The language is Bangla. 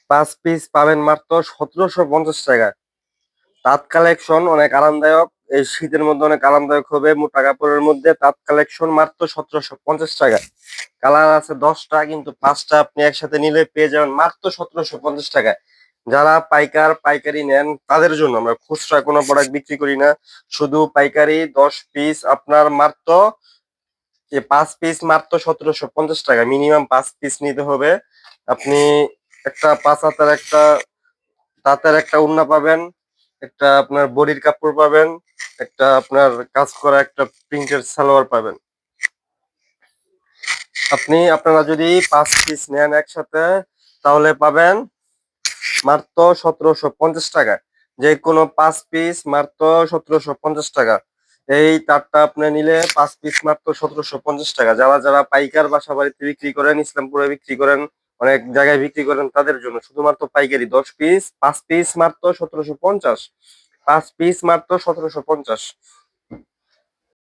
5 পিস পাবেন মাত্র 1750 টাকায়। তাঁত কালেকশন অনেক আরামদায়ক, এই শীতের মধ্যে অনেক আরামদায়ক হবে। মোটা কাপড়ের মধ্যে তাঁত কালেকশন মাত্র 1750 টাকায়। কালার আছে 10টা, কিন্তু 5টা আপনি একসাথে নিলে পেয়ে যাবেন মাত্র 1750 টাকায়। যারা পাইকারি নেন তাদের জন্য, আমরা খুচরা কোনো প্রোডাক্ট বিক্রি করি না, শুধু পাইকারি। 10 পিস আপনার মাত্র 5 পিস মাত্র 1750 টাকা। মিনিমাম 5 পিস নিতে হবে। আপনি একটা 5 হাতের একটা তাঁতের একটা ওড়না পাবেন, একটা আপনার বডির কাপড় পাবেন, একটা আপনার কাজ করা একটা প্রিন্টের সালোয়ার পাবেন। আপনারা যদি 5 পিস নেন একসাথে, তাহলে পাবেন মাত্র 1750 টাকা। যে কোনো 5 পিস মাত্র 1750 টাকা। এই তারটা আপনি নিলে 5 পিস মাত্র 1750 টাকা। যারা যারা পাইকার বাসা বাড়িতে বিক্রি করেন, ইসলামপুরে বিক্রি করেন, অনেক জায়গায় বিক্রি করেন, তাদের জন্য শুধুমাত্র পাইকারি 10 পিস 5 পিস মাত্র 1750। 5 পিস মাত্র 1750।